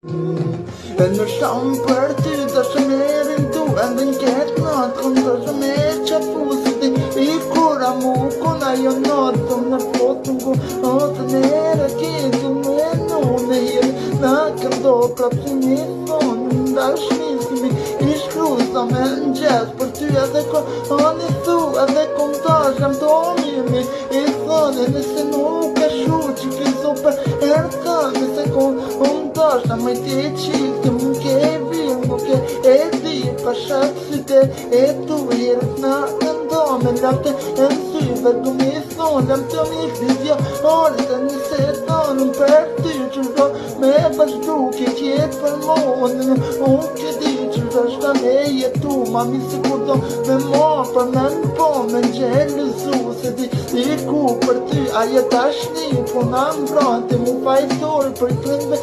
E në shumë për ty dhe shmerin tu edhe n'ket natë kun dhe shmer që fusit I kura mu kun ajo natë të në fotë ngu o të nere kitu me nune jel në këndo prapë një thonë ndash nisimi I shkru sa me n'gjes për ty edhe ko ani thu edhe kom tashem të omimi I thone nëse nuk e shu që kizo për ertami se kom tasha me ti qik të më ke virë më ke e di pa shak syte e tu hirët na ndo me lakte e syve du mi thonë lam të mi fizjo orë të njëse tonë për ty që do me vazhdu ke tjetë për monë unë ke di që vazhda me jetu ma mi si kur do me mo për me në po me në gjelëzu se di I ku për ty a jetë ashni po në mbronte mu fajtorë për këndve